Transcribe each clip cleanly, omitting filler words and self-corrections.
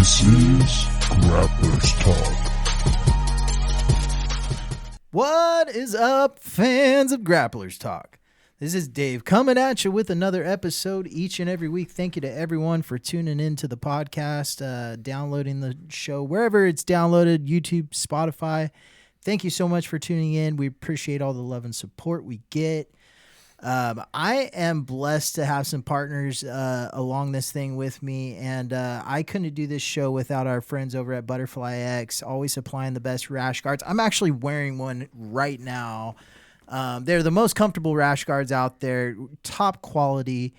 This is Grapplers Talk. What is up, fans of Grapplers Talk? This is Dave coming at you with another episode each and every week. Thank you to everyone for tuning in to the podcast, downloading the show wherever it's downloaded, YouTube, Spotify. Thank you so much for tuning in. We appreciate all the love and support we get. I am blessed to have some partners along this thing with me, and I couldn't do this show without our friends over at Butterfly X, always supplying the best rash guards. I'm actually wearing one right now. They're the most comfortable rash guards out there, top quality.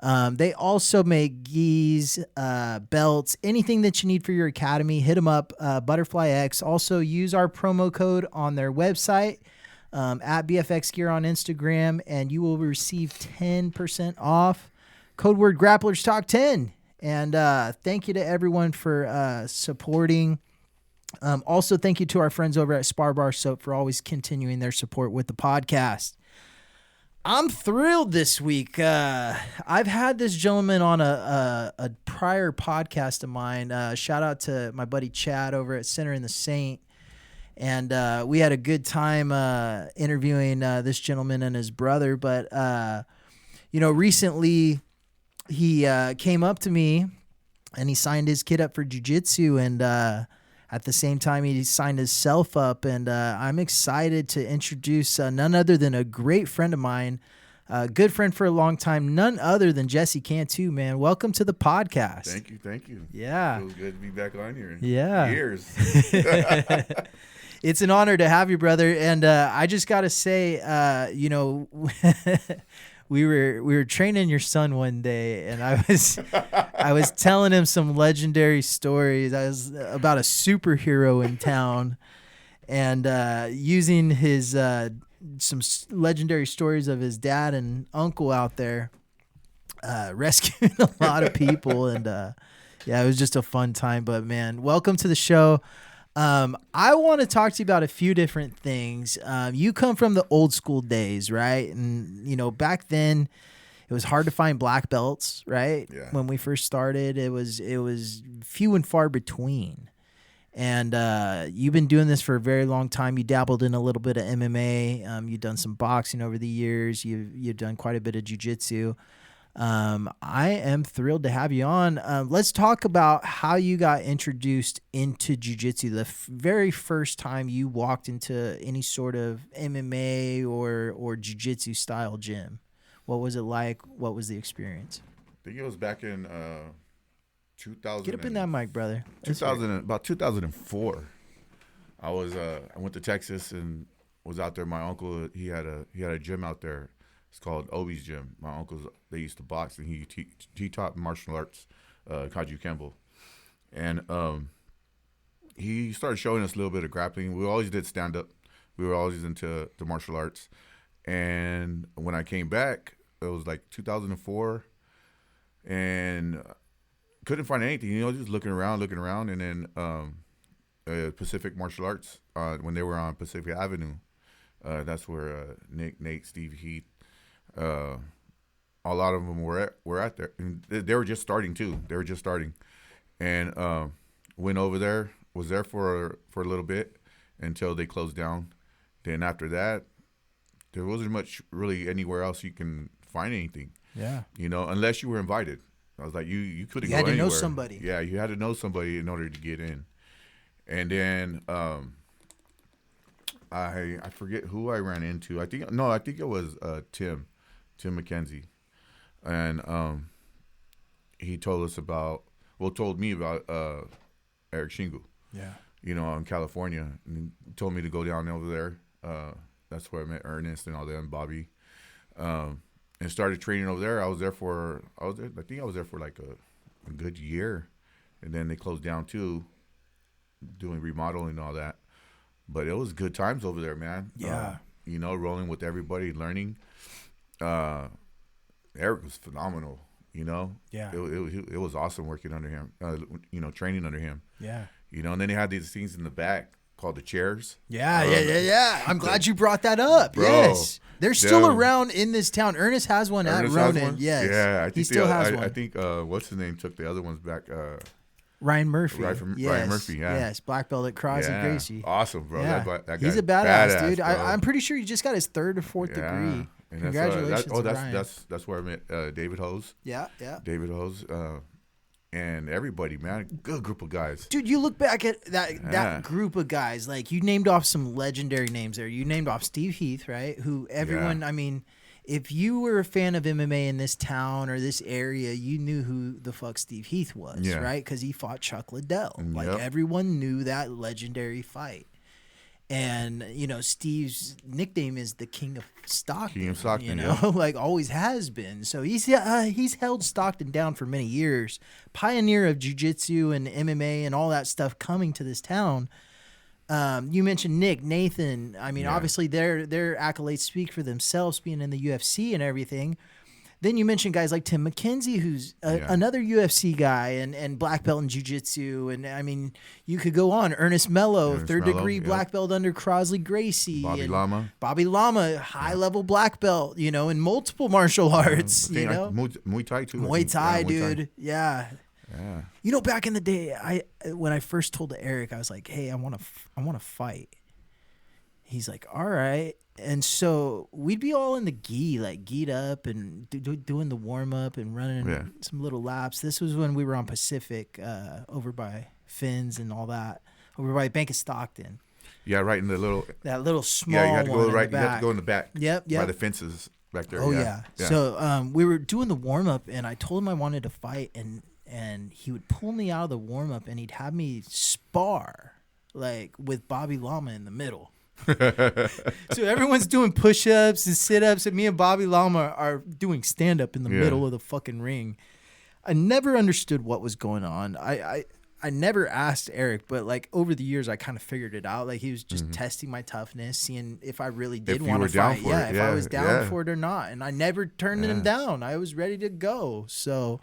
They also make gis, belts, anything that you need for your academy. Hit them up, Butterfly X. Also, use our promo code on their website. At BFX Gear on Instagram, and you will receive 10% off. Code word Grapplers Talk 10. And thank you to everyone for supporting. Also, thank you to our friends over at Spar Bar Soap for always continuing their support with the podcast. I'm thrilled this week. I've had this gentleman on a prior podcast of mine. Shout out to my buddy Chad over at Center in the Saint. And we had a good time interviewing this gentleman and his brother. But, recently he came up to me and he signed his kid up for jiu-jitsu. And at the same time, he signed himself up. And I'm excited to introduce none other than a great friend of mine, a good friend for a long time, none other than Jesse Cantu, man. Welcome to the podcast. Thank you. Yeah. Feels good to be back on here. Yeah. Years. It's an honor to have you, brother. And I just got to say, we were training your son one day, and I was telling him some legendary stories. I was about a superhero in town, and using his some legendary stories of his dad and uncle out there, rescuing a lot of people. And it was just a fun time. But man, welcome to the show. I want to talk to you about a few different things. You come from the old school days, right? And, back then it was hard to find black belts, right? Yeah. When we first started, it was few and far between. And, you've been doing this for a very long time. You dabbled in a little bit of MMA. You've done some boxing over the years. You've done quite a bit of jiu-jitsu. I am thrilled to have you on. Let's talk about how you got introduced into jiu-jitsu, the very first time you walked into any sort of MMA or jiu-jitsu style gym. What was it like? What was the experience? I think it was back in 2000. Get up in that mic, brother. About 2004. I went to Texas and was out there. My uncle, he had a gym out there. It's called Obi's Gym. My uncles, they used to box, and he taught martial arts, Kaju Kembo. And he started showing us a little bit of grappling. We always did stand-up. We were always into the martial arts. And when I came back, it was like 2004, and couldn't find anything. Just looking around. And then Pacific Martial Arts, when they were on Pacific Avenue, that's where Nick, Nate, Steve, Heath, a lot of them were at there, and they were just starting too. And went over there, was there for a little bit until they closed down. Then after that, there wasn't much really anywhere else you can find anything. Yeah. Unless you were invited. I was like, you couldn't go anywhere. You had to know somebody. Yeah, you had to know somebody in order to get in. And then I forget who I ran into. I think it was Tim McKenzie, and he told me about Eric Shingu. Yeah. In California, and he told me to go down over there. That's where I met Ernest and all them, Bobby, and started training over there. I think I was there for like a good year, and then they closed down too, doing remodeling and all that. But it was good times over there, man. Yeah. Rolling with everybody, learning. Eric was phenomenal, Yeah. It was awesome working under him, training under him. Yeah. And then he had these things in the back called the chairs. Yeah. I'm glad you brought that up. Bro, yes. They're still around in this town. Ernest has one at Ronan. Yes. Yeah, he still has one. I think what's his name took the other ones back. Ryan Murphy. Ryan Murphy, yeah. Yes, black belt at Crosby Gracie. Awesome, bro. Yeah. That guy, He's a badass dude. bro. I'm pretty sure he just got his 3rd or 4th degree. And Congratulations, to Ryan. That's where I met David Hose. Yeah. David Hose, and everybody, man, good group of guys. Dude, you look back at that group of guys. Like, you named off some legendary names there. You named off Steve Heath, right? Who everyone, I mean, if you were a fan of MMA in this town or this area, you knew who the fuck Steve Heath was, right? Because he fought Chuck Liddell. Like, everyone knew that legendary fight. And, you know, Steve's nickname is the King of Stockton. You know, like always has been. So he's held Stockton down for many years. Pioneer of jiu-jitsu and MMA and all that stuff coming to this town. You mentioned Nathan. I mean, obviously their accolades speak for themselves, being in the UFC and everything. Then you mentioned guys like Tim McKenzie, who's another UFC guy and black belt in jiu-jitsu. And, I mean, you could go on. Ernest Mello, 3rd degree black belt under Crosby Gracie. Bobby Lama, high-level black belt, you know, in multiple martial arts, you know. Muay Thai, too. Muay Thai, dude. Yeah. You know, back in the day, when I first told Eric, I was like, hey, I want to fight. He's like, all right. And so we'd be all in the gi, like geed up and doing the warm up and running some little laps. This was when we were on Pacific, over by Finn's and all that, over by Bank of Stockton. Yeah, right in the little small. Yeah, you had to go right. You had to go in the back. Yep. By the fences back there. Oh yeah. So we were doing the warm up, and I told him I wanted to fight, and he would pull me out of the warm up, and he'd have me spar like with Bobby Lama in the middle. So everyone's doing push-ups and sit-ups, and me and Bobby Lama are doing stand-up in the middle of the fucking ring. I never understood what was going on. I never asked Eric, but like over the years I kind of figured it out. Like he was just testing my toughness, seeing if I really did want to fight. If I was down for it or not. And I never turned him down. I was ready to go. So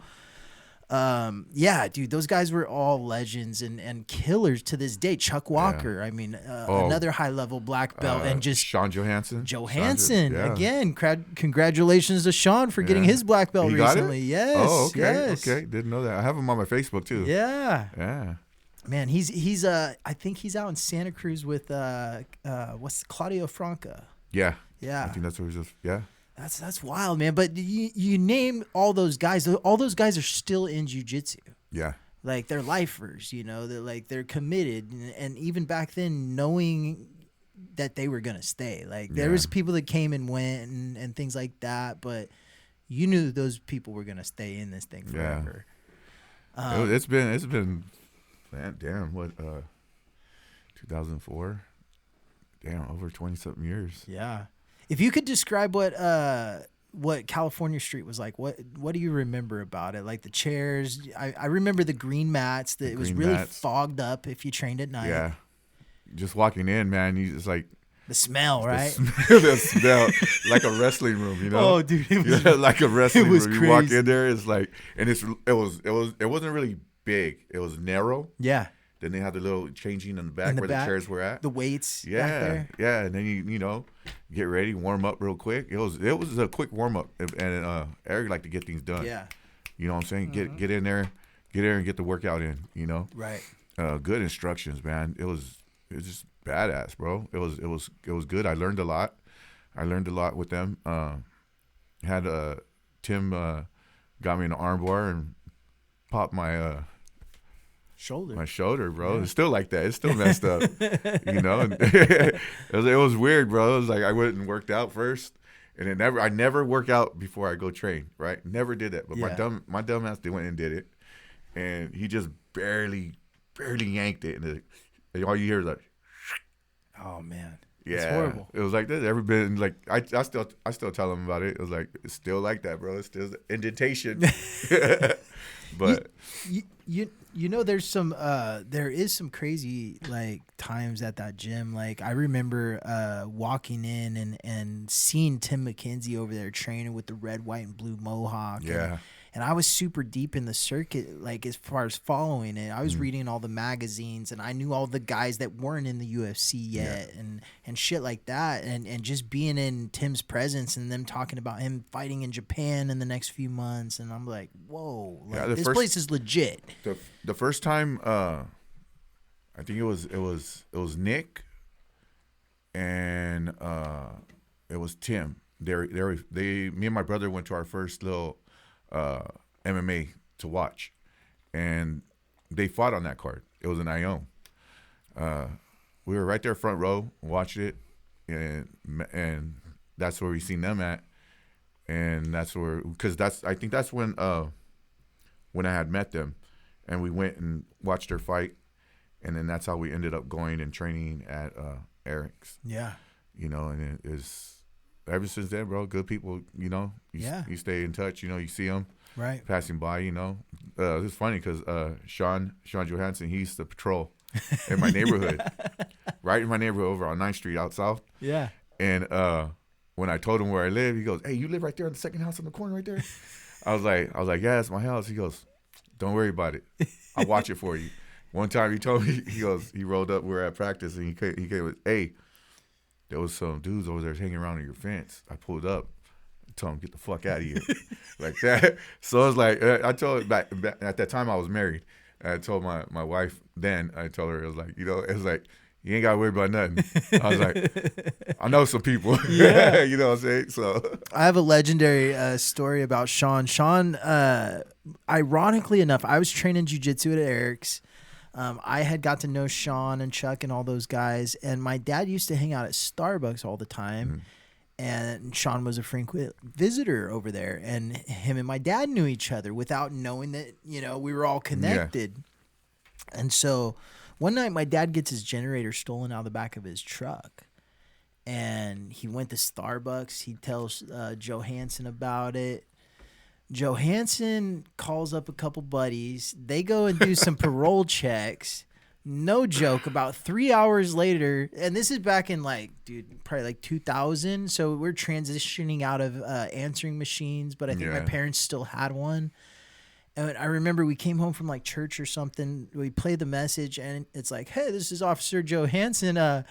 dude, those guys were all legends and killers to this day. Chuck Walker, I mean, another high-level black belt, and just Sean Johansson. Again, congratulations to Sean for getting his black belt recently. Yes. Oh, okay, okay, didn't know that. I have him on my Facebook too. Yeah. Man, he's I think he's out in Santa Cruz with what's Claudio Franca. Yeah. I think that's where he's just That's wild, man. But you name all those guys. All those guys are still in jiu-jitsu. Yeah. Like, they're lifers, you know. They're committed. And even back then, knowing that they were going to stay. Like, there was people that came and went and things like that. But you knew those people were going to stay in this thing forever. Yeah. It's been, man, damn, what, 2004? Damn, over 20-something years. Yeah. If you could describe what California Street was like, what do you remember about it? Like the chairs, I remember the green mats. That it was really fogged up if you trained at night. Yeah, just walking in, man, you just like the smell, right? The smell, like a wrestling room, you know? Oh, dude, it was like a wrestling room. Crazy. You walk in there, it's like, and it wasn't really big. It was narrow. Yeah. Then they had the little changing in the back where the chairs were at. The weights. Yeah, back there. Yeah. And then you know, get ready, warm up real quick. It was a quick warm up, and Eric liked to get things done. Yeah. You know what I'm saying? Get in there, and get the workout in. You know. Right. Good instructions, man. It was just badass, bro. It was good. I learned a lot. With them. Had Tim got me an arm bar and popped my shoulder, bro. Yeah. It's still like that. It's still messed up. You know, and it was weird, bro. It was like I went and worked out first, and I never work out before I go train. Right? Never did that. But my dumb ass went and did it, and he just barely yanked it, and all you hear is like, oh man, it's horrible. It was like that. Every bit, like I still tell him about it. It was like it's still like that, bro. It's still indentation. But you know, there is some crazy like times at that gym. Like I remember walking in and seeing Tim McKenzie over there training with the red, white, and blue mohawk. Yeah. And I was super deep in the circuit, like as far as following it. I was Mm-hmm. reading all the magazines, and I knew all the guys that weren't in the UFC yet, and shit like that. And just being in Tim's presence and them talking about him fighting in Japan in the next few months, and I'm like, whoa, like, the this first- place is legit. The first time, I think it was Nick, and it was Tim. Me and my brother went to our first little MMA to watch, and they fought on that card. It was an Ione. We were right there front row, watched it, and that's where we seen them at, and that's where, because I think that's when I had met them, and we went and watched their fight, and then that's how we ended up going and training at Eric's. Yeah. You know, and it is ever since then, bro. Good people, you know. You stay in touch. You know, you see them Right. passing by. You know, it's funny because Sean Johansson, he used to patrol in my neighborhood, right in my neighborhood over on 9th Street out south. Yeah. And when I told him where I live, he goes, "Hey, you live right there in the second house on the corner right there?" I was like, "Yeah, it's my house." He goes, "Don't worry about it. I'll watch it for you." One time he told me, he rolled up, we were at practice, and he came with, "Hey, there was some dudes over there hanging around on your fence." I pulled up, told him, "Get the fuck out of here." Like that. So I was like, I told back at that time I was married. And I told my wife then, I told her, it was like, you know, it was like, you ain't got to worry about nothing. I was like, I know some people. Yeah. You know what I'm saying? So I have a legendary story about Sean. Sean, ironically enough, I was training jiu-jitsu at Eric's. I had got to know Sean and Chuck and all those guys, and my dad used to hang out at Starbucks all the time, and Sean was a frequent visitor over there, and him and my dad knew each other without knowing that, you know, we were all connected. And so one night my dad gets his generator stolen out of the back of his truck, and he went to Starbucks. He tells Johansson about it. Johansson calls up a couple buddies. They go and do some parole checks. No joke, about 3 hours later, and this is back in probably like 2000. So we're transitioning out of answering machines, but I think my parents still had one. And I remember we came home from like church or something. We played the message, and it's like, "Hey, this is Officer Johansson.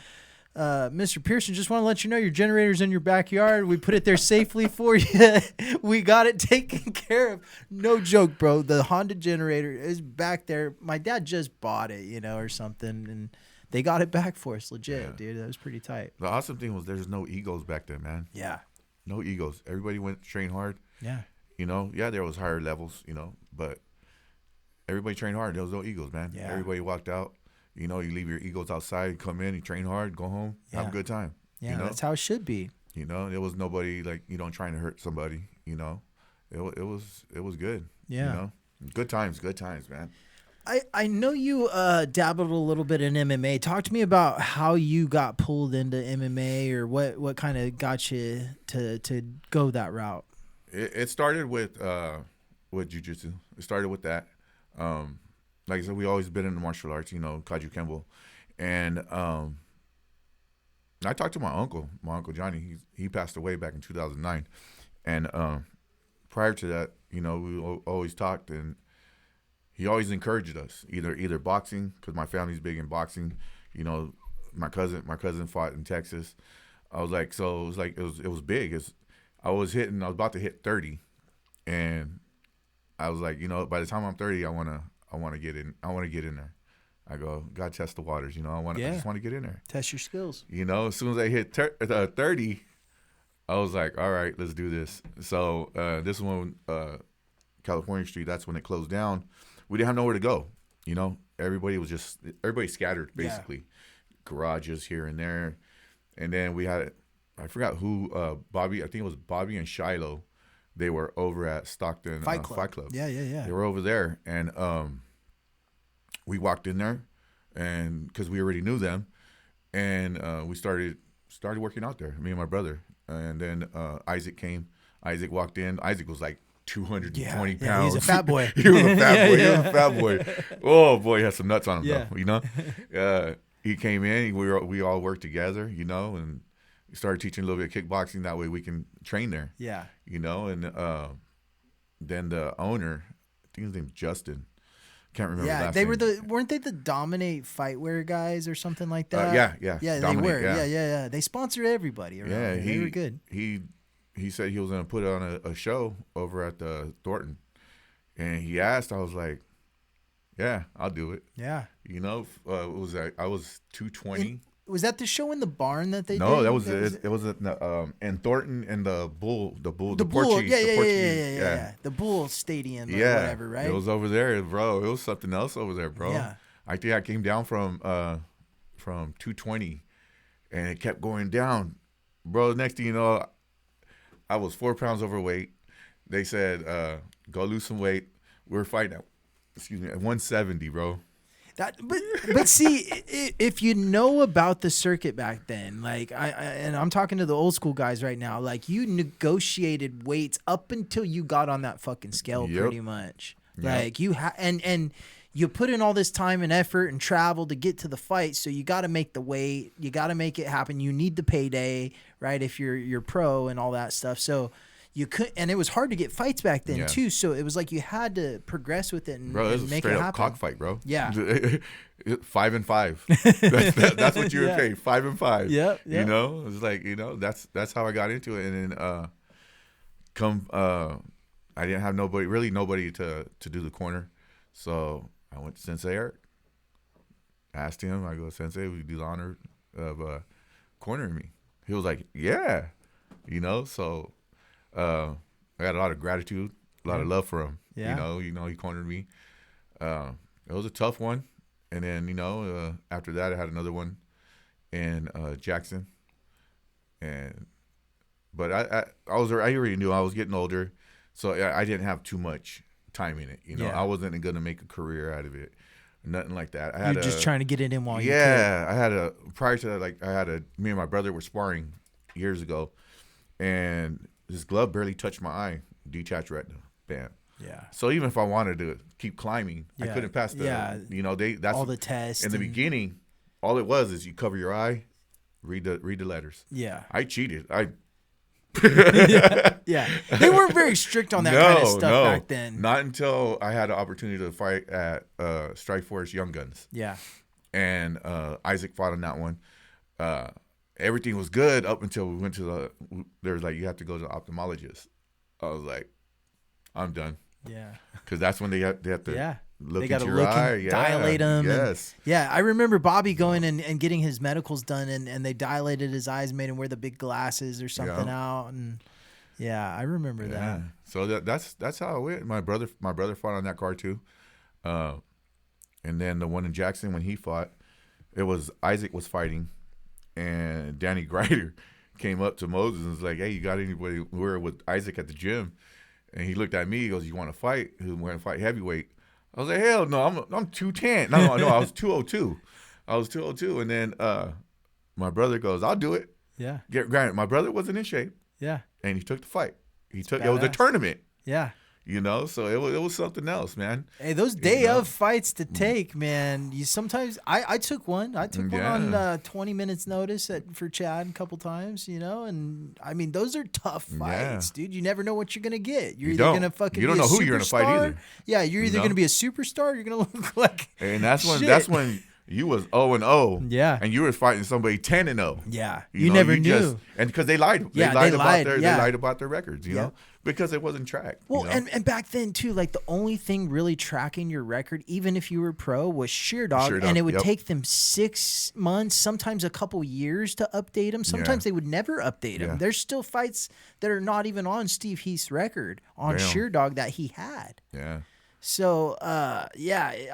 Mr. Pearson, just want to let you know your generator's in your backyard. We put it there safely for you. We got it taken care of." No joke, bro. The Honda generator is back there. My dad just bought it, you know, or something, and they got it back for us. Legit, dude. That was pretty tight. the awesome thing was there's no egos back then, man. Yeah. No egos. Everybody went to train hard. Yeah. You know, there was higher levels, you know, but everybody trained hard. There was no egos, man. Yeah. Everybody walked out. You know, you leave your egos outside, come in, you train hard, go home, have a good time. Yeah, you know? that's how it should be. You know, there was nobody like, you know, trying to hurt somebody. You know, it was good. Yeah. You know, good times, man. I know you dabbled a little bit in MMA. Talk to me about how you got pulled into MMA, or what kind of got you to go that route. It started with jiu-jitsu. It started with that. Like I said, we always been in the martial arts, you know, Kaju Kembo. And I talked to my uncle Johnny. He passed away back in 2009. And prior to that, you know, we always talked, and he always encouraged us, either boxing, because my family's big in boxing. You know, my cousin fought in Texas. I was like, so it was like, it was big. I was about to hit 30, and I was like, you know, by the time I'm 30, I want to get in there. I go, God, test the waters, you know. I just want to get in there. Test your skills. You know, as soon as I hit 30, I was like, all right, let's do this. So this one, California Street, that's when it closed down. We didn't have nowhere to go. You know, everybody scattered, basically. Garages here and there. And then we had, I forgot who, Bobby, I think it was Bobby and Shiloh. They were over at Stockton Fight Club. Yeah. They were over there, and we walked in there, and because we already knew them, and we started working out there. Me and my brother, and then Isaac came. Isaac walked in. Isaac was like 220 pounds. He's a fat boy. He was a fat boy. He was a fat boy. Oh boy, he had some nuts on him though. You know, he came in. We all worked together. You know, and we started teaching a little bit of kickboxing. That way we can train there. Yeah. You know, and then the owner, I think his name's Justin. Can't remember. Yeah, last they name. were weren't they the Dominate Fightwear guys or something like that? Yeah. Yeah, Dominate, they were. Yeah. Yeah. They sponsored everybody around there. They were good. He said he was gonna put on a show over at the Thornton, and he asked. I was like, yeah, I'll do it. Yeah. You know, it was I was 220. Was that the show in the barn that they did? No, that was it. It was in Thornton and the Bull, the Portuguese, yeah. The Bull Stadium, or whatever, right? It was over there, bro. It was something else over there, bro. Yeah. I think I came down from 220, and it kept going down, bro. Next thing you know, I was 4 pounds overweight. They said, go lose some weight. We were fighting at 170, bro. But see, if you know about the circuit back then, like and I'm talking to the old school guys right now, like you negotiated weights up until you got on that fucking scale, pretty much. Like you and you put in all this time and effort and travel to get to the fight, so you got to make the weight, you got to make it happen. You need the payday, right? If you're pro and all that stuff, so. You could, and it was hard to get fights back then too. So it was like you had to progress with it and, bro, and make it happen. Cockfight, bro. Yeah, 5 and 5. That's what you were paid. 5 and 5. Yeah. You know, it's like that's how I got into it. And then I didn't have nobody to do the corner, so I went to Sensei Eric. Asked him, I go, Sensei, would you do the honor of cornering me? He was like, yeah, so. I got a lot of gratitude, a lot of love for him. Yeah. He cornered me. It was a tough one, and then after that I had another one in Jackson, but I already knew I was getting older, so I didn't have too much time in it. I wasn't gonna make a career out of it, nothing like that. You're just trying to get it in while you could. I had prior to that, like me and my brother were sparring years ago, and this glove barely touched my eye, detached retina, bam. Yeah. So even if I wanted to keep climbing, I couldn't pass the. That's all the tests. In the beginning, all it was is you cover your eye, read the letters. Yeah. I cheated. Yeah. They weren't very strict on that kind of stuff back then. Not until I had an opportunity to fight at Strikeforce Young Guns. Yeah. And Isaac fought on that one. Everything was good up until we went to there was like, you have to go to the ophthalmologist. I was like, I'm done. Yeah. Because that's when they have to look they into your eye. Dilate them. Yes. I remember Bobby going and getting his medicals done, and they dilated his eyes, made him wear the big glasses or something out. And I remember that. So that's how it went. My brother fought on that card too. And then the one in Jackson when he fought, it was Isaac was fighting. And Danny Grider came up to Moses and was like, hey, you got anybody? We were with Isaac at the gym. And he looked at me. He goes, you want to fight? He was going to fight heavyweight. I was like, hell no, I'm 210. No, I was 202. And then my brother goes, I'll do it. Yeah. Granted, my brother wasn't in shape. Yeah. And he took the fight. It was a tournament. Yeah. So it was something else, man. Hey, those day of fights to take, man. You sometimes I took one. I took one on 20 minutes notice for Chad a couple times, and I mean those are tough fights, dude. You never know what you're gonna get. You're either gonna fucking you don't know who you're gonna fight either. Yeah, you're either gonna be a superstar, or you're gonna look like and that's when you was 0-0. Yeah. And you were fighting somebody 10-0. Yeah. You never knew. And because they lied. They lied about their records, you know, because it wasn't tracked. Well, and back then too, like the only thing really tracking your record, even if you were pro, was Sheerdog. And it would take them 6 months, sometimes a couple years to update them. Sometimes they would never update them. There's still fights that are not even on Steve Heath's record on Sheerdog that he had. Yeah. So, I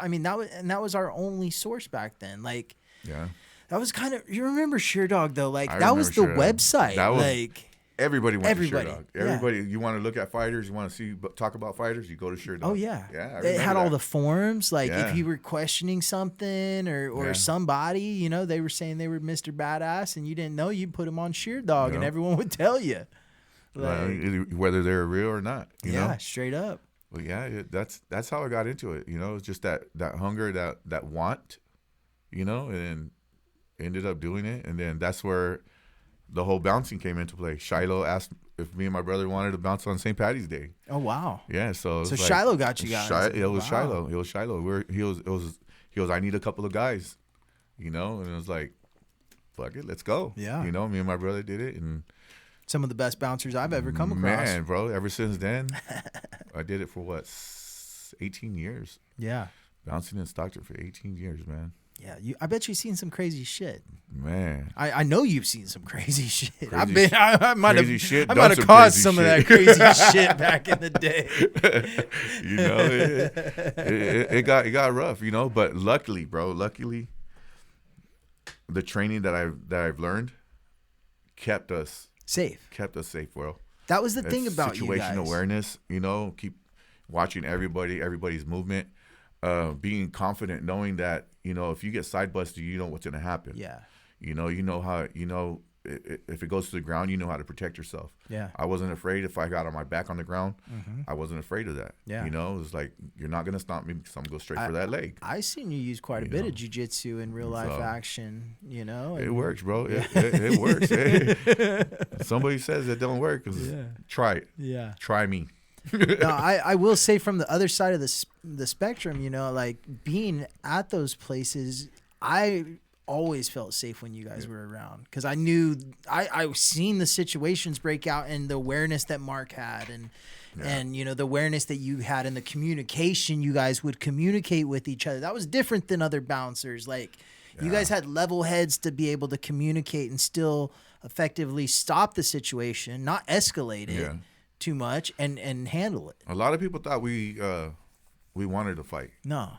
mean, that was our only source back then. Like, that was kind of, you remember Sheerdog though? Like, that was the website. That was, like, everybody went to Sheerdog. Everybody, you want to look at fighters, you want to talk about fighters, you go to Sheerdog. Oh, yeah. Yeah. They had all the forums. Like, if you were questioning something or somebody, they were saying they were Mr. Badass and you didn't know, you'd put them on Sheerdog and everyone would tell you. Like, whether they're real or not. You know? Straight up. Well, that's how I got into it. It's just that hunger, that want, and ended up doing it. And then that's where the whole bouncing came into play. Shiloh if me and my brother wanted to bounce on St. Patty's Day. Oh wow. Yeah, so So Shiloh got you guys. It was Wow. Shiloh. It was Shiloh. He goes, I need a couple of guys, and it was like, fuck it, let's go. Yeah. Me and my brother did it, and Some of the best bouncers I've ever come across. man, bro, ever since then, I did it for 18 years. Yeah. Bouncing in Stockton for 18 years, man. Yeah. I bet you've seen some crazy shit. Man. I know you've seen some crazy shit. I might have caused some of that crazy shit back in the day. It got rough, but luckily, bro, the training that I've learned kept us safe, bro. That was the thing about you guys. Situational awareness, keep watching everybody's movement, being confident, knowing that, if you get side busted, you know what's going to happen. Yeah. You know how, if it goes to the ground, you know how to protect yourself. Yeah. I wasn't afraid if I got on my back on the ground. Mm-hmm. I wasn't afraid of that. Yeah. It was like, you're not going to stop me because I'm going to go straight for that leg. I seen you use quite a bit of jiu-jitsu in real life action, It works, bro. It works. Somebody says it don't work. Try it. Yeah. Try me. No, I will say from the other side of the spectrum, like being at those places, I always felt safe when you guys were around because I knew I seen the situations break out and the awareness that Mark had and the awareness that you had and the communication you guys would communicate with each other. That was different than other bouncers. Like you guys had level heads to be able to communicate and still effectively stop the situation, not escalate it. Too much and handle it. A lot of people thought we wanted to fight. No.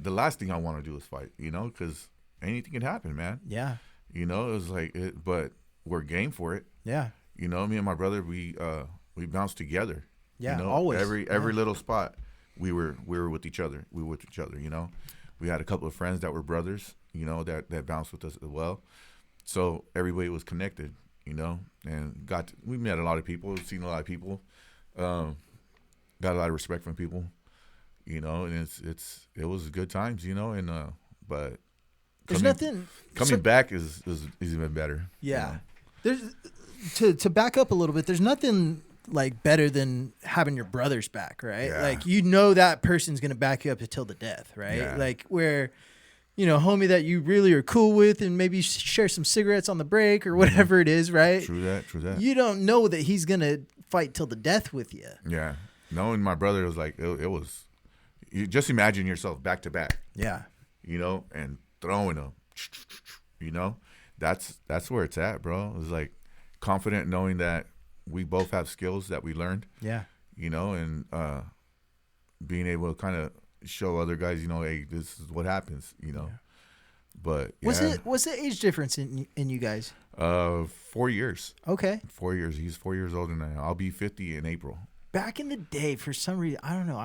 The last thing I want to do is fight, because anything can happen, man. Yeah. It was like but we're game for it. Yeah. Me and my brother, we bounced together. Yeah, always. Every little spot we were with each other. We were with each other, We had a couple of friends that were brothers, that bounced with us as well. So everybody was connected. And we met a lot of people, seen a lot of people, got a lot of respect from people, and it was good times, and but coming back is even better. Yeah, there's to back up a little bit. There's nothing like better than having your brothers back, right? Yeah. Like that person's gonna back you up until the death, right? Yeah. Like where. Homie that you really are cool with and maybe share some cigarettes on the break or whatever it is, right? True that. You don't know that he's going to fight till the death with you. Yeah. Knowing my brother was like, it was, you just imagine yourself back to back. Yeah. And throwing them, that's where it's at, bro. It was like confident knowing that we both have skills that we learned. Yeah. And being able to kind of show other guys, hey, this is what happens, But what's the age difference in you guys? 4 years. Okay. 4 years. He's 4 years older than I am. I'll be 50 in April. Back in the day, for some reason, I don't know.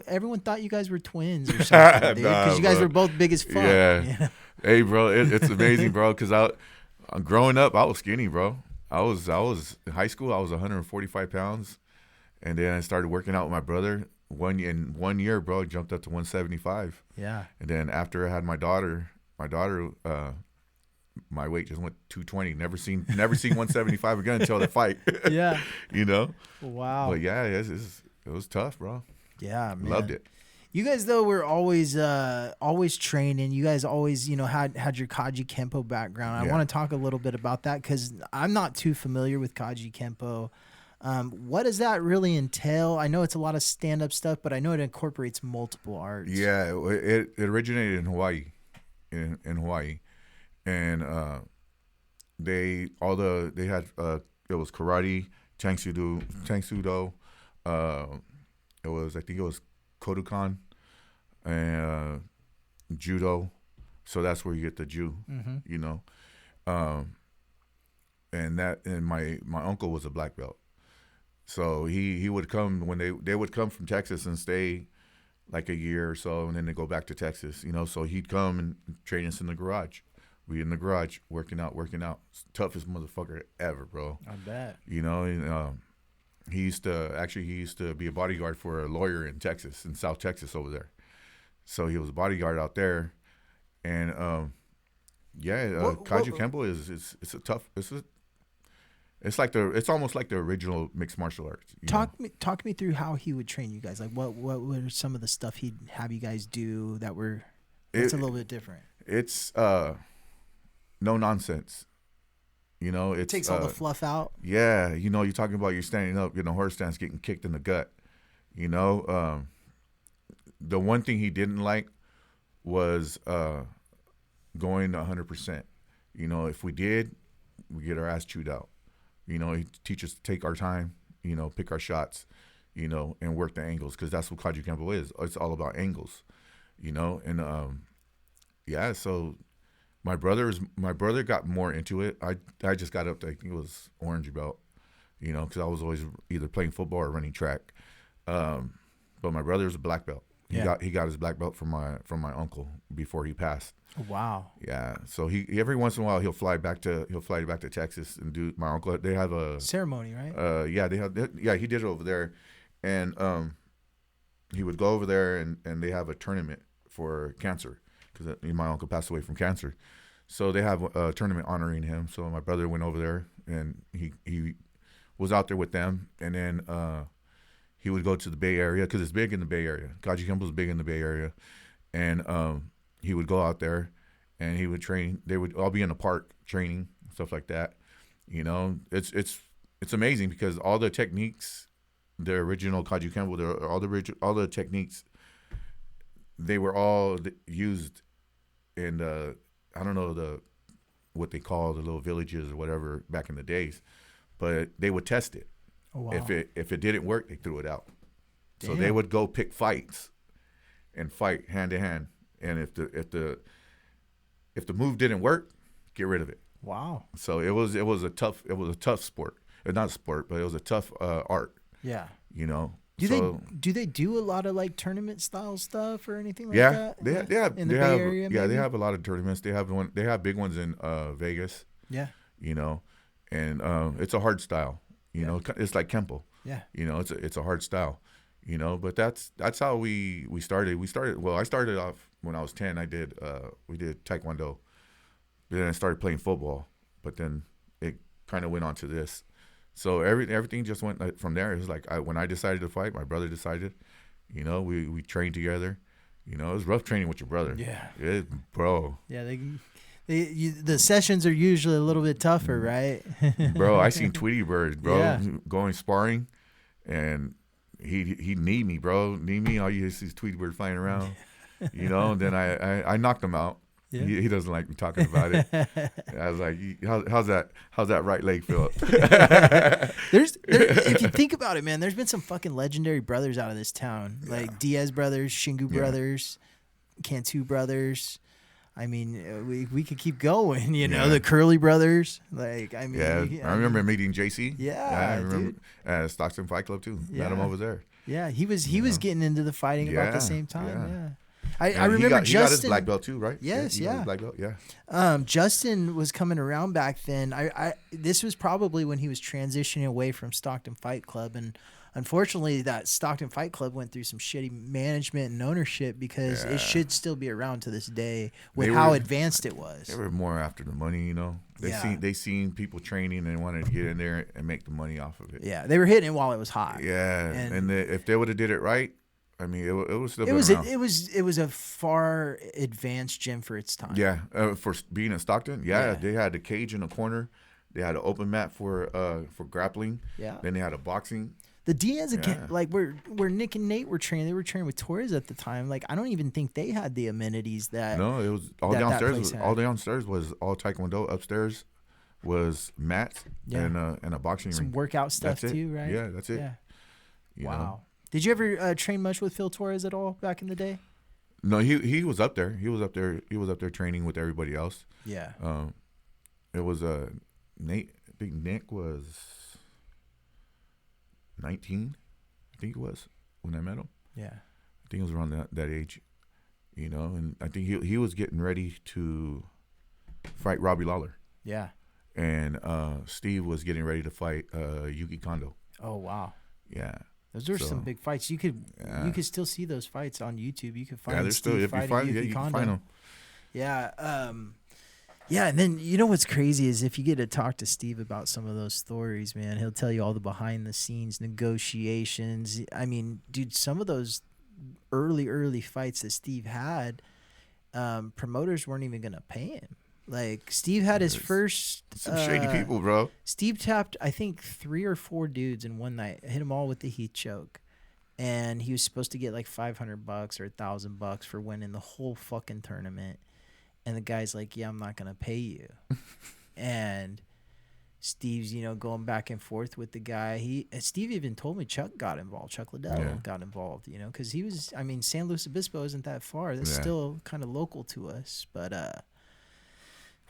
Everyone thought you guys were twins or something, because you guys were both big as fuck. Yeah. Hey, bro, it's amazing, bro. Because growing up, I was skinny, bro. I was in high school. I was 145 pounds, and then I started working out with my brother. In 1 year, bro, I jumped up to 175. Yeah. And then after I had my daughter, my weight just went 220. Never seen 175 again until the fight. Yeah. Wow. But yeah, it was tough, bro. Yeah, man. Loved it. You guys though were always training. You guys always had your Kaji Kempo background. I want to talk a little bit about that because I'm not too familiar with Kaji Kempo. What does that really entail? I know it's a lot of stand-up stuff, but I know it incorporates multiple arts. Yeah, it originated in Hawaii, in Hawaii, and they had it was karate, Tangsudo. I think it was Kodokan and judo. So that's where you get the Jew, and my uncle was a black belt. So he would come when they would come from Texas and stay like a year or so, and then they go back to Texas, So he'd come and train us in the garage. We in the garage working out. Toughest motherfucker ever, bro. I bet. And, he used to be a bodyguard for a lawyer in Texas, in South Texas over there. So he was a bodyguard out there, and Kaji Kempo It's almost like the original mixed martial arts. Talk me through how he would train you guys. Like what were some of the stuff he'd have you guys do that's a little bit different? It's no nonsense. It takes all the fluff out. Yeah, you're talking about you're standing up in a horse stance, getting kicked in the gut. The one thing he didn't like was going 100%. If we did, we get our ass chewed out. He teach us to take our time, pick our shots, and work the angles, because that's what Kaiju Kempo is. It's all about angles, and yeah. So my brother got more into it. I just got up to, I think it was orange belt, because I was always either playing football or running track. But my brother was a black belt. He got his black belt from my uncle before he passed. Wow. Yeah. So he every once in a while he'll fly back to Texas and do my uncle. They have a ceremony, right? Yeah, he did it over there, and he would go over there and they have a tournament for cancer, because my uncle passed away from cancer. So they have a tournament honoring him. So my brother went over there and he was out there with them, and then he would go to the Bay Area, because it's big in the Bay Area. Kaiju Kempo is big in the Bay Area, and he would go out there and he would train. They would all be in the park training, stuff like that. It's amazing, because all the techniques, the original Kaiju Kempo, all the techniques, they were all used in I don't know what they call the little villages or whatever back in the days, but they would test it. Oh, wow. If it didn't work, they threw it out. Damn. So they would go pick fights and fight hand to hand. And if the move didn't work, get rid of it. Wow. So it was a tough sport. Not sport, but it was a tough art. Yeah. Do they do a lot of like tournament style stuff or anything like that? Yeah, in the Bay Area. Yeah, they have a lot of tournaments. They have big ones in Vegas. Yeah. And it's a hard style. It's like Kempo. Yeah. It's a hard style. But that's how we started. I started off when I was 10. We did Taekwondo. Then I started playing football, but then it kind of went on to this. So everything just went from there. It was like when I decided to fight, my brother decided. We trained together. It was rough training with your brother. Yeah. Bro. Yeah, the sessions are usually a little bit tougher, right? Bro, I seen Tweety Bird, bro, Yeah. going sparring, and he kneed me, bro. Knee me. All you see is Tweety Bird flying around. Then I knocked him out. Yeah. He doesn't like me talking about it. I was like, how's that right leg feel? If you think about it, man, there's been some fucking legendary brothers out of this town, like Diaz brothers, Shingu brothers, Cantu brothers. I mean, we could keep going, the Curly brothers. I remember meeting JC. Yeah, I remember at Stockton Fight Club too. Yeah. Met him over there. Yeah, he was getting into the fighting about the same time. Yeah. I he remember got Justin. his black belt too, right? Yes, he got his black belt, Justin was coming around back then. This was probably when he was transitioning away from Stockton Fight Club, and unfortunately, that Stockton Fight Club went through some shitty management and ownership, because it should still be around to this day with how advanced it was. They were more after the money, They seen people training and wanted to get in there and make the money off of it. Yeah, they were hitting it while it was hot. Yeah, and if they would have did it right, I mean, it was still. It was a far advanced gym for its time. Yeah, for being in Stockton, they had the cage in the corner, they had an open mat for grappling. Yeah. Then they had a boxing. The Diaz where Nick and Nate were training, they were training with Torres at the time. I don't even think they had the amenities that. No, it was all downstairs. All downstairs was all Taekwondo. Upstairs was mats and a boxing ring. Some workout stuff too, right? Yeah, that's it. Yeah. Wow. Did you ever train much with Phil Torres at all back in the day? No, he was up there. He was up there training with everybody else. Yeah. It was Nate. I think Nick was 19. I think it was when I met him. Yeah. I think it was around that age. And I think he was getting ready to fight Robbie Lawler. Yeah. And Steve was getting ready to fight Yuki Kondo. Oh wow. Yeah. Those were some big fights. You could still see those fights on YouTube. You could find Steve fighting Yuki Kondo. You can find them. Yeah. Yeah, and then you know what's crazy is if you get to talk to Steve about some of those stories, man, he'll tell you all the behind the scenes negotiations. I mean, dude, some of those early fights that Steve had, promoters weren't even gonna pay him. Like Steve had his first Some shady people, bro. Steve tapped, I think, 3 or 4 dudes in one night, hit them all with the heat choke, and he was supposed to get like $500 or $1,000 for winning the whole fucking tournament. And the guy's like, "Yeah, I'm not gonna pay you." And Steve's, going back and forth with the guy. Steve even told me Chuck got involved. Chuck Liddell got involved, because he was. I mean, San Luis Obispo isn't that far. That's still kind of local to us, but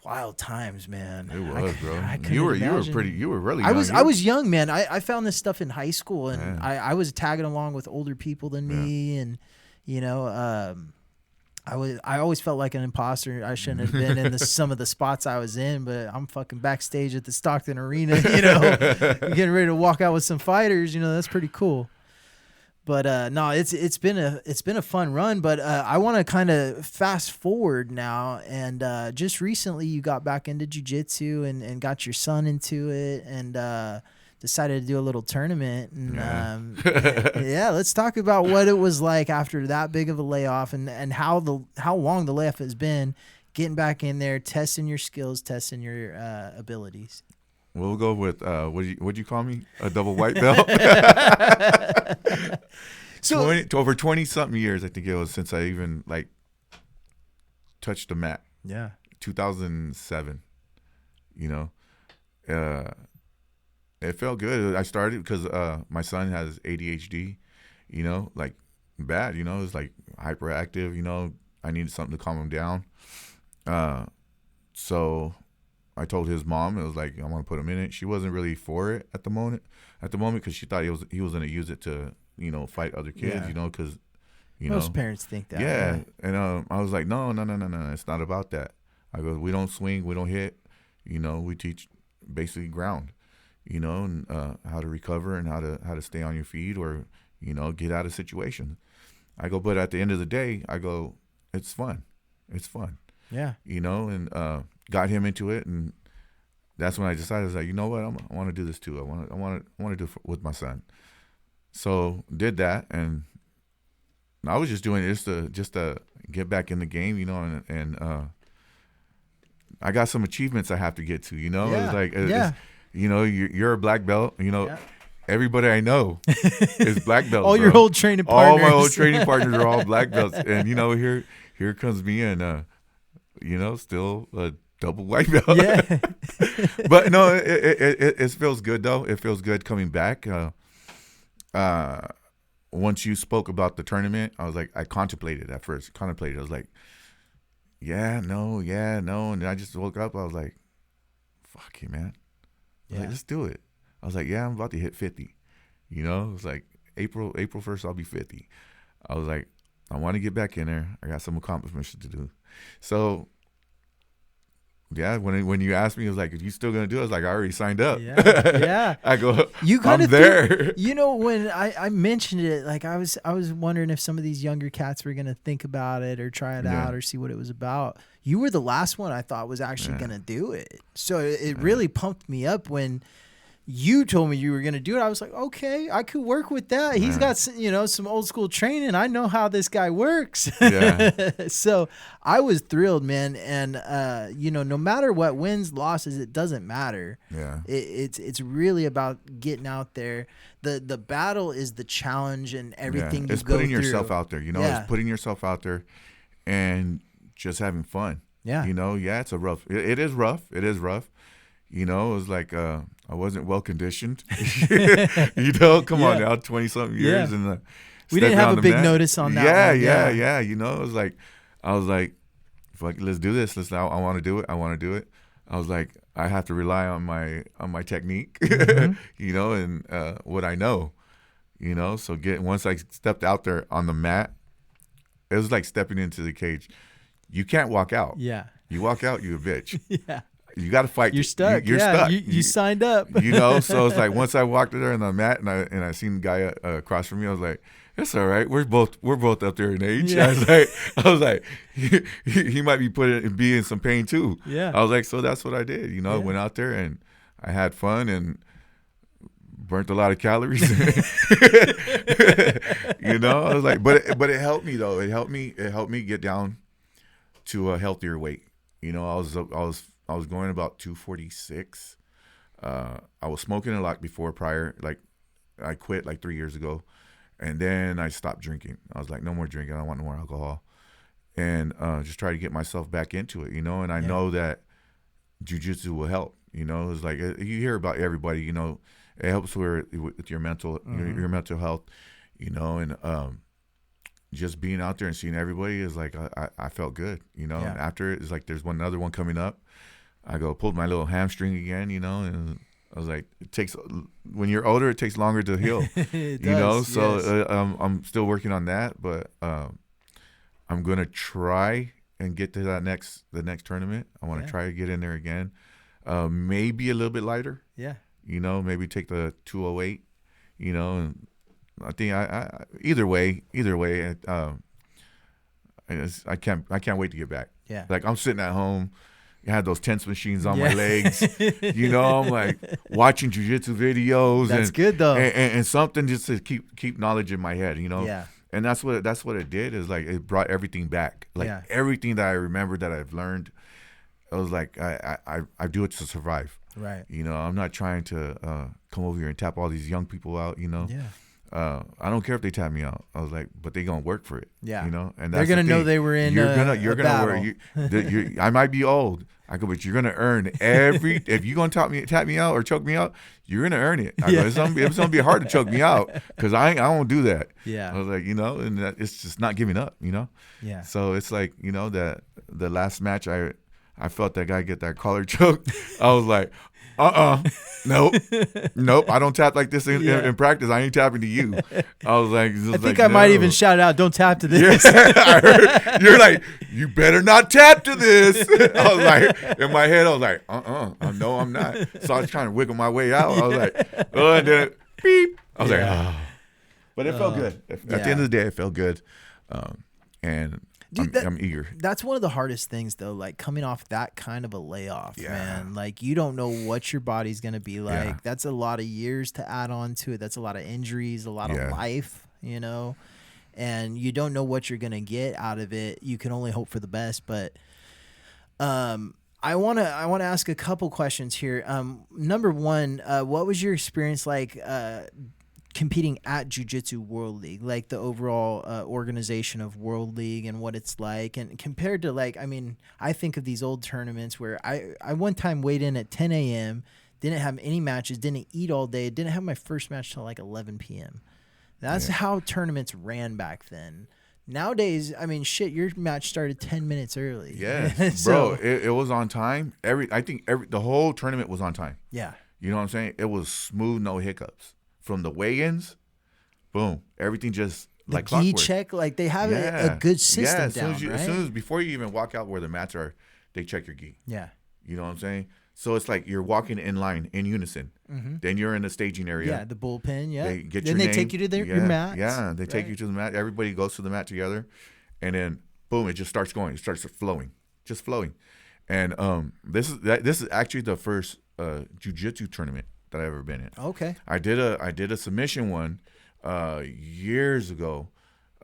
wild times, man. It was, bro. You were really young. I was young, man. I found this stuff in high school, and I was tagging along with older people than me, and I always felt like an imposter. I shouldn't have been in some of the spots I was in, but I'm fucking backstage at the Stockton Arena, getting ready to walk out with some fighters. That's pretty cool. But no, it's been a fun run. But I want to kind of fast forward now, and just recently you got back into jiu-jitsu and got your son into it, and decided to do a little tournament. And let's talk about what it was like after that big of a layoff, and how long the layoff has been, getting back in there, testing your skills, testing your abilities. We'll go with what'd you call me? A double white belt. So over 20-something years, I think it was, since I even touched the mat. Yeah. 2007. It felt good. I started because my son has ADHD. Bad. It was hyperactive. I needed something to calm him down. So I told his mom, it was like, I want to put him in it. She wasn't really for it at the moment because she thought he was going to use it to, fight other kids, because, most parents think that. Yeah. And I was like, no, it's not about that. I go, we don't swing, we don't hit, we teach basically ground, and how to recover and how to stay on your feet or, get out of situations. I go, but at the end of the day, I go, it's fun. Yeah. And got him into it, and that's when I decided, I was like, you know what, I want to do this too. I want to do it with my son. So did that, and I was just doing it just to get back in the game, and I got some achievements I have to get to. Yeah. It's like, you're a black belt. Everybody I know is black belts. All your old training partners. All my old training partners are all black belts, and here comes me, and still a double white belt. Yeah. But no, it feels good though. It feels good coming back. Once you spoke about the tournament, I was like, I contemplated at first. I was like, yeah, no. And then I just woke up. I was like, fuck you, man. I was like, let's do it. I was like, yeah, I'm about to hit 50. It was like April 1st, I'll be 50. I was like, I want to get back in there. I got some accomplishments to do. So, yeah, when you asked me, it was like, "Are you still gonna do it?" I was like, "I already signed up." Yeah. I go, I'm there. When I mentioned it, like I was wondering if some of these younger cats were gonna think about it or try it out or see what it was about. You were the last one I thought was actually gonna do it, so it really pumped me up when you told me you were going to do it. I was like, okay, I could work with that. He's got, some old school training. I know how this guy works. Yeah. So I was thrilled, man. And, no matter what wins, losses, it doesn't matter. Yeah. It's really about getting out there. The battle is the challenge and everything you go through. It's putting yourself out there, it's putting yourself out there and just having fun. Yeah. It's it is rough. It is rough. It was like, I wasn't well conditioned. Come on now, 20-something years, and we didn't have a big notice on that. Yeah. It was like, I was like, fuck, let's do this. I want to do it. I was like, I have to rely on my technique, and what I know, So once I stepped out there on the mat, it was like stepping into the cage. You can't walk out. Yeah. You walk out, you a bitch. Yeah. You got to fight. You're stuck. You're stuck. You signed up. So it's like once I walked there on the mat and I seen the guy across from me, I was like, it's all right. We're both up there in age. Yeah. I was like, he might be in some pain too. Yeah. I was like, so that's what I did. You know, I Yeah. went out there and I had fun and burnt a lot of calories. You know, I was like, but it helped me though. It helped me get down to a healthier weight. You know, I was going about 246. I was smoking a lot prior. Like I quit like 3 years ago, and then I stopped drinking. I was like, no more drinking. I don't want no more alcohol, and just try to get myself back into it. You know, and I know that jiu-jitsu will help. You know, it's like you hear about everybody. You know, it helps with your mental your mental health. You know, and just being out there and seeing everybody is like I felt good. You know, and after it's like there's another one coming up. I pulled my little hamstring again. You know, and I was like, when you're older, it takes longer to heal. It you know, does, so yes. I'm still working on that, but I'm gonna try and get to the next tournament. I want to try to get in there again. Maybe a little bit lighter. Yeah. You know, maybe take the 208. You know, and I think I either way, I can't wait to get back. Yeah. Like I'm sitting at home. I had those tense machines on my legs. You know, I'm like watching jiu-jitsu videos. That's good though. And something just to keep knowledge in my head, you know? Yeah. And that's what it did, is like it brought everything back. Like everything that I remember that I've learned, I was like, I do it to survive. Right. You know, I'm not trying to come over here and tap all these young people out, you know? Yeah. I don't care if they tap me out. I was like, but they gonna work for it. Yeah. You know, and They're gonna know they were in. You're a gonna battle. work. I might be old. But you're gonna earn if you're gonna tap me out or choke me out, you're gonna earn it. It's gonna be hard to choke me out because I won't do that. Yeah. I was like, you know, and it's just not giving up, you know. Yeah. So it's like, you know, that the last match I felt that guy get that collar choke. I was like, nope. I don't tap like this in practice. I ain't tapping to you. I was like, I think I might even shout out, "Don't tap to this." Yeah, I heard, you're like, you better not tap to this. I was like, in my head, I was like, no, I'm not. So I was trying to wiggle my way out. I was like, and then beep. I was like, oh. But it felt good. At the end of the day, it felt good. And dude, I'm eager. That's one of the hardest things, though, like coming off that kind of a layoff, man. Like, you don't know what your body's going to be like. Yeah. That's a lot of years to add on to it. That's a lot of injuries, a lot of life, you know, and you don't know what you're going to get out of it. You can only hope for the best. But I want to ask a couple questions here. Number one, what was your experience like competing at Jiu-Jitsu World League, like the overall organization of World League and what it's like, and compared to, like, I mean, I think of these old tournaments where I one time weighed in at 10 a.m., didn't have any matches, didn't eat all day, didn't have my first match till like 11 p.m. That's how tournaments ran back then. Nowadays, I mean, shit, your match started 10 minutes early. Yeah, so, bro, it was on time. I think the whole tournament was on time. Yeah. You know what I'm saying? It was smooth, no hiccups. From the weigh-ins, boom, everything just the like gi clockwork. check, like they have a good system down, right? As soon as before you even walk out where the mats are, they check your gi. Yeah. You know what I'm saying? So it's like you're walking in line, in unison. Mm-hmm. Then you're in the staging area. Yeah, the bullpen, They get then your they name. take you to your mat. Yeah, they take you to the mat. Everybody goes to the mat together. And then, boom, it just starts going. It starts flowing. Just flowing. And this is actually the first jiu-jitsu tournament that I've ever been in. Okay. I did a submission one years ago,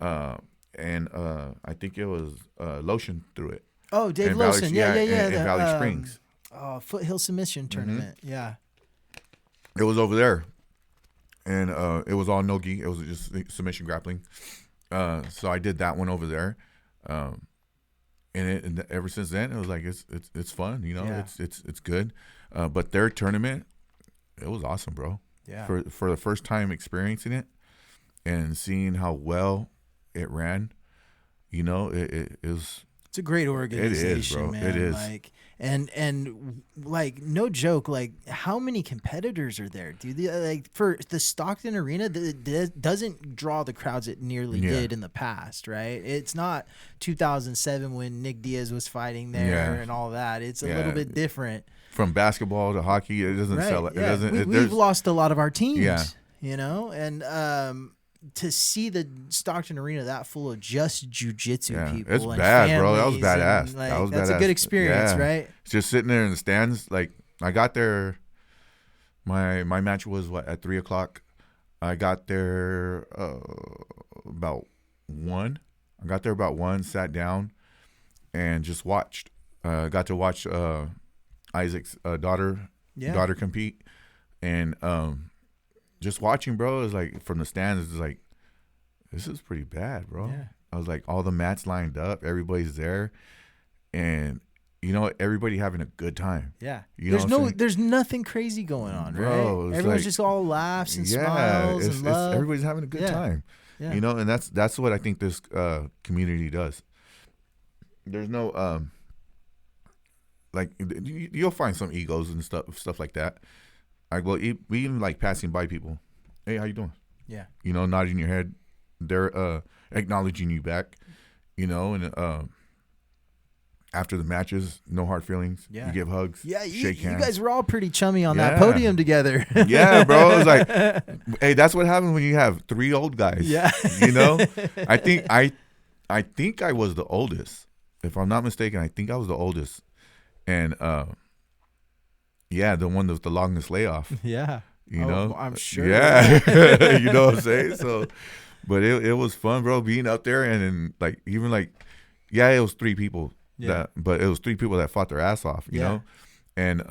and I think it was Lotion through it. Oh, Dave Lotion, yeah. In Valley Springs. Foothill submission tournament, yeah. It was over there, and it was all no gi. It was just submission grappling. So I did that one over there, and ever since then it was like it's fun, you know. It's good, but their tournament. It was awesome, bro. Yeah. For the first time experiencing it and seeing how well it ran, you know, it was. It's a great organization, it is, bro. Man. It is. Like, and like, no joke, like, how many competitors are there, dude? Like, for the Stockton Arena, that doesn't draw the crowds it nearly did in the past, right? It's not 2007 when Nick Diaz was fighting there and all that. It's a little bit different. From basketball to hockey, it doesn't sell it. It doesn't. We've lost a lot of our teams. Yeah. You know, and to see the Stockton Arena that full of just jiu-jitsu people. It's and bad, bro. That was families badass. and, like, That was that's badass. a good experience, Yeah. right? Just sitting there in the stands. Like, I got there. My match was at 3:00. I got there about 1. I got there about 1. Sat down and just watched. Got to watch Isaac's daughter compete, and just watching, bro. Is like from the stands. It's like, this is pretty bad, bro. Yeah. I was like, all the mats lined up, everybody's there, and you know, everybody having a good time. Yeah. You know There's nothing crazy going on, Bro, right? it's Everyone's like- just all laughs and smiles and love. everybody's having a good time. Yeah. You know, and that's what I think this community does. There's no like you'll find some egos and stuff like that. We even like passing by people. Hey, how you doing? Yeah. You know, nodding your head. They're acknowledging you back. You know, and after the matches, no hard feelings. Yeah. You give hugs. Yeah, shake hands. you guys were all pretty chummy on that Yeah. podium together. Yeah, bro. It was like, hey, that's what happens when you have 3 old guys. Yeah. You know, I think I was the oldest, if I'm not mistaken. I think I was the oldest, and yeah, the one with the longest layoff. Yeah. You know, I'm sure. Yeah, you know what I'm saying. So, but it was fun, bro, being up there and like even like, yeah, it was 3 people. Yeah. But it was 3 people that fought their ass off, you know, and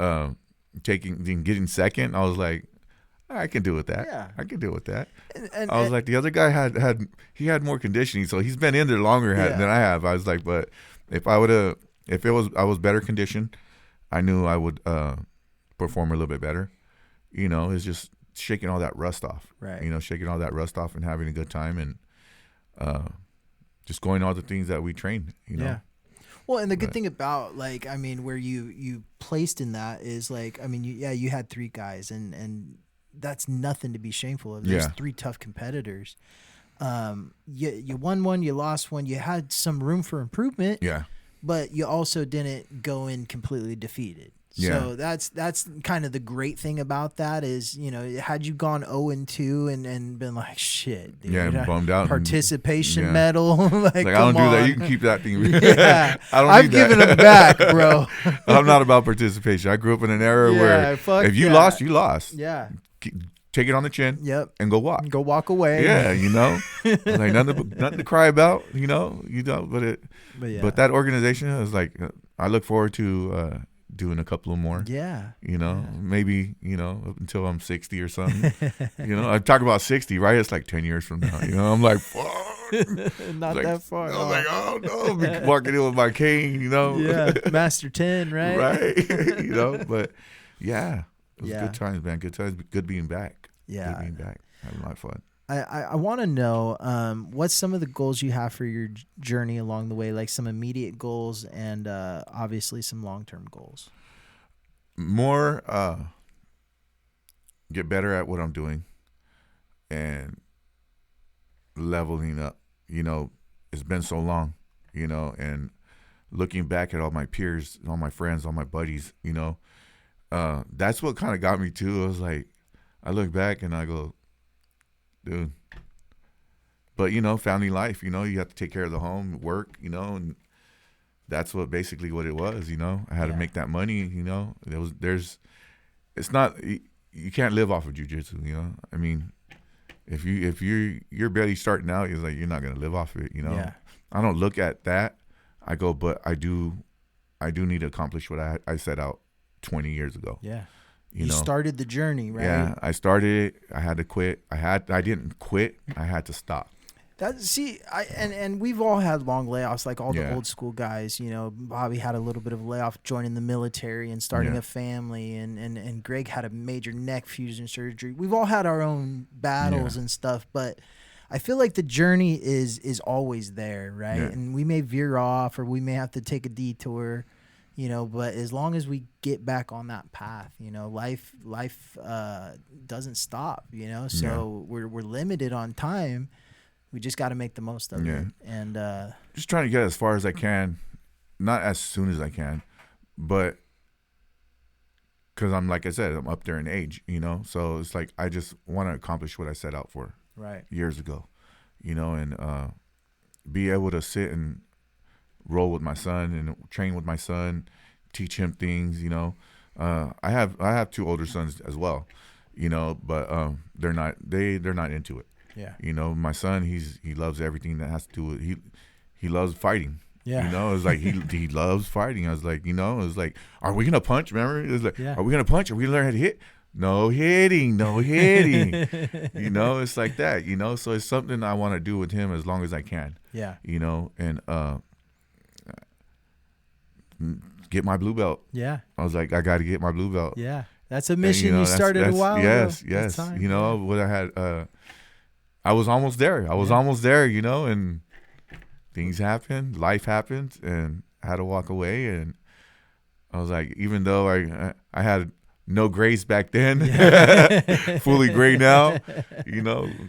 getting second, I was like, I can deal with that. Yeah. I can deal with that. And I was like, the other guy had more conditioning, so he's been in there longer than I have. I was like, but if I was better conditioned, I knew I would perform a little bit better. You know, it's just shaking all that rust off. Right. You know, shaking all that rust off and having a good time and just going all the things that we trained. You know. Yeah. Well, and the good thing about, like, I mean, where you placed in that is, like, I mean, you had 3 guys, and that's nothing to be shameful of. There's 3 tough competitors. You won one, you lost one, you had some room for improvement. Yeah. But you also didn't go in completely defeated. Yeah. So that's kind of the great thing about that is, you know, had you gone 0-2 and been like, shit, dude, Yeah, bummed out. participation medal. like I don't do that. on. You can keep that thing. Yeah. I've given them back, bro. I'm not about participation. I grew up in an era where if you lost, you lost. Yeah. Take it on the chin. Yep. And go walk. Go walk away. Yeah, you know, like nothing to cry about. You know, but that organization is like, I look forward to doing a couple of more. Yeah. You know, maybe, you know, up until I'm 60 or something. You know, I talk about 60, right? It's like 10 years from now. You know, I'm like, fuck. Not like, that far. I was like, oh no, be walking in with my cane, you know. Yeah. Master 10, right? Right. You know, but yeah. It was Yeah. good times, man. Good times. Good being back. Yeah. Good being back. Having a lot of fun. I want to know what's some of the goals you have for your journey along the way, like some immediate goals and obviously some long-term goals. More get better at what I'm doing and leveling up. You know, it's been so long, you know, and looking back at all my peers, all my friends, all my buddies, you know, that's what kind of got me too. I was like, I look back and I go, dude. But, you know, family life, you know, you have to take care of the home, work, you know, and that's what basically what it was, you know. I had to make that money, you know. It's not, you can't live off of jiu-jitsu, you know. I mean, if you're barely starting out, it's like you're not going to live off of it, you know. Yeah. I don't look at that. I go, but I do need to accomplish what I set out 20 years ago. Yeah. You You know? started the journey, right? Yeah, I started it. I had to quit. I didn't quit. I had to stop. And we've all had long layoffs, like all the Yeah. old school guys. You know, Bobby had a little bit of a layoff joining the military and starting Yeah. a family, and Greg had a major neck fusion surgery. We've all had our own battles and stuff, but I feel like the journey is always there, right? Yeah. And we may veer off or we may have to take a detour, you know, but as long as we get back on that path, you know, life doesn't stop, you know. So we're limited on time. We just got to make the most of it. And Just trying to get as far as I can, not as soon as I can, but because I'm, like I said, I'm up there in age, you know. So it's like I just want to accomplish what I set out for. Right. years ago, and be able to sit and roll with my son and train with my son, teach him things. I have 2 older sons as well, but they're not into it. Yeah. My son, he loves everything that has to do with he loves fighting. Yeah. It's like he loves fighting. I was like, it's like, are we gonna punch? Remember? It was like, Yeah. are we gonna punch? Are we gonna learn how to hit? No hitting, no hitting. It's like that. So it's something I want to do with him as long as I can. Yeah. And get my blue belt. Yeah. I was like, I got to get my blue belt. Yeah. That's a mission And, you started a while ago. Yes. Time. What I had, I was almost there. Almost there, and things happened, life happened, and I had to walk away. And I was like, even though I had no grace back then, fully gray now,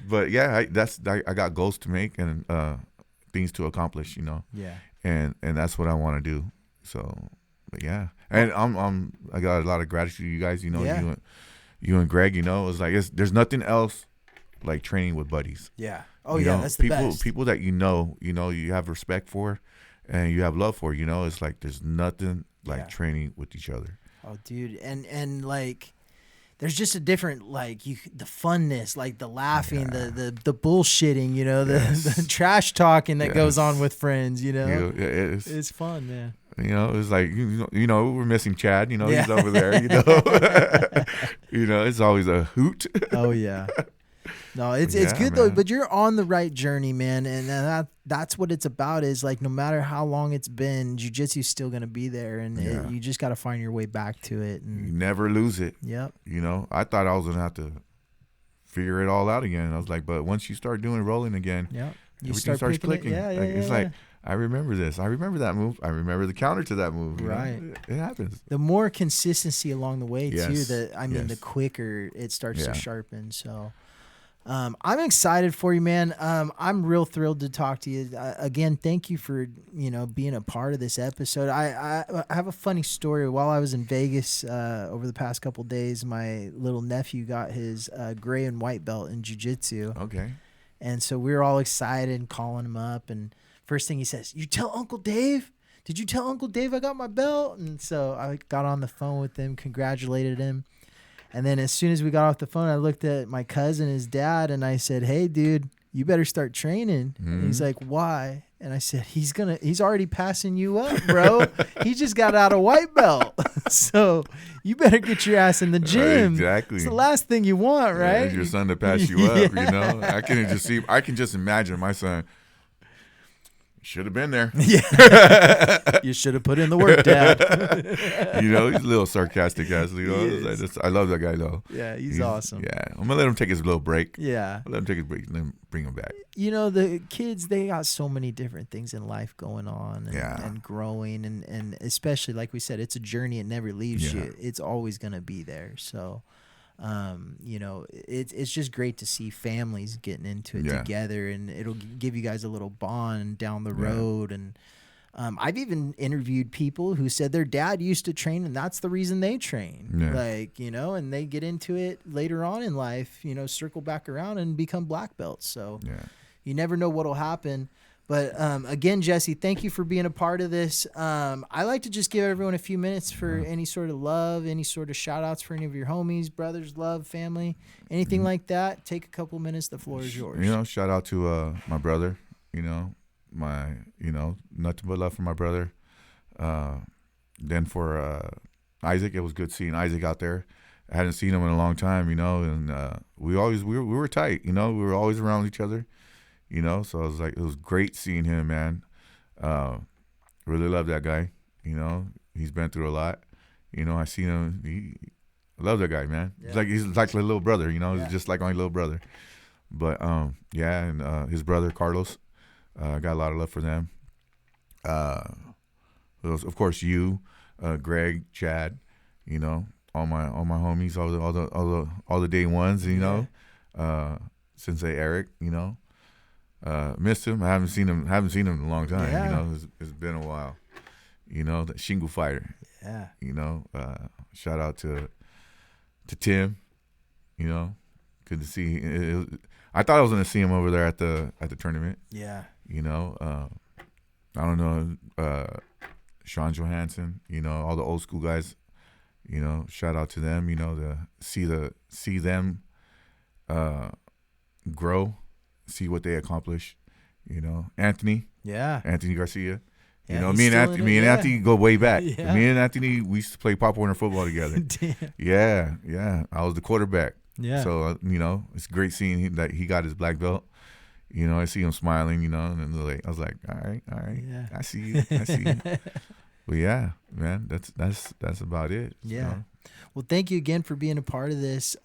but yeah, I got goals to make and things to accomplish, Yeah. and that's what I want to do. So, but yeah, and I got a lot of gratitude to you guys, Yeah. you and Greg, it was like there's nothing else like training with buddies. Yeah. Oh yeah, that's the best. People that you have respect for, and you have love for. It's like there's nothing like training with each other. Oh, dude, and like, there's just a different the funness, like the laughing, the bullshitting, the trash talking that goes on with friends. It's fun, man. It's like we're missing Chad. He's over there. It's always a hoot. Oh yeah. No, it's good though, but you're on the right journey, man, and that's what it's about. Is like no matter how long it's been, jiu-jitsu's still gonna be there, and you just got to find your way back to it. And you never lose it. Yep. I thought I was gonna have to figure it all out again. I was like, but once you start doing rolling again, everything starts clicking. It's like I remember this. I remember that move. I remember the counter to that move. Right. It happens. The more consistency along the way too. The quicker it starts to sharpen. So. I'm excited for you, man. I'm real thrilled to talk to you again. Thank you for being a part of this episode. I have a funny story. While I was in Vegas over the past couple of days, my little nephew got his gray and white belt in jiu-jitsu. Okay. And so we were all excited and calling him up. And first thing he says, "You tell Uncle Dave? Did you tell Uncle Dave I got my belt?" And so I got on the phone with him, congratulated him. And then as soon as we got off the phone, I looked at my cousin, his dad, and I said, "Hey, dude, you better start training." Mm-hmm. And he's like, "Why?" And I said, he's already passing you up, bro. He just got out of white belt. So you better get your ass in the gym. Exactly. It's the last thing you want, right? Your son to pass you up, I can just imagine my son. Should have been there. Yeah. You should have put in the work, Dad. He's a little sarcastic ass. I love that guy though. Yeah, he's awesome. Yeah, I'm gonna let him take his little break. Yeah, I'll let him take his break and then bring him back. The kids, they got so many different things in life going on and growing, and especially like we said, it's a journey. It never leaves you. It's always gonna be there. So. It's just great to see families getting into it together, and it'll give you guys a little bond down the road. And I've even interviewed people who said their dad used to train, and that's the reason they train. Yeah. And they get into it later on in life, circle back around and become black belts. So you never know what'll happen. But again, Jesse, thank you for being a part of this. I like to just give everyone a few minutes for any sort of love, any sort of shout outs for any of your homies, brothers, love, family, anything like that. Take a couple minutes. The floor is yours. Shout out to my brother, my, nothing but love for my brother. Then for Isaac, it was good seeing Isaac out there. I hadn't seen him in a long time, and we were tight, we were always around each other. So I was like, it was great seeing him, man. Really love that guy. He's been through a lot. I seen him. I love that guy, man. Yeah. He's like my little brother. He's just like my little brother. But and his brother Carlos, got a lot of love for them. Of course, you, Greg, Chad. All my homies, all the day ones. Sensei Eric. Missed him. I haven't seen him in a long time. Yeah. It's been a while. That Shingle fighter. Yeah. Shout out to Tim. Good to see. I thought I was gonna see him over there at the tournament. Yeah. You know, I don't know, Sean Johansson. You know, all the old school guys. You know, shout out to them. You know, to see them grow, see what they accomplish. You know, Anthony Garcia. You know, me and Anthony go way back. Yeah. Me and Anthony, we used to play Pop Warner football together. Yeah. I was the quarterback. Yeah. So you know, it's great seeing that he got his black belt. You know, I see him smiling. You know, and like, I was like, all right, Yeah. I see you. But yeah, man, that's about it. Yeah. So. Well, thank you again for being a part of this.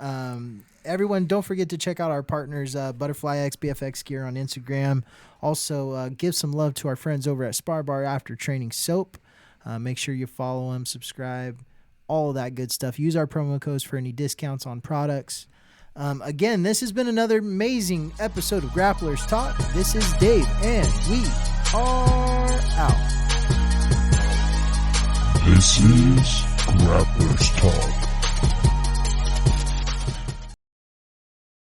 Everyone, don't forget to check out our partners, Butterfly X BFX Gear on Instagram. Also, give some love to our friends over at Spar Bar After Training Soap. Make sure you follow them, subscribe, all of that good stuff. Use our promo codes for any discounts on products. Again, this has been another amazing episode of Grapplers Talk. This is Dave, and we are out. This is Grapplers Talk.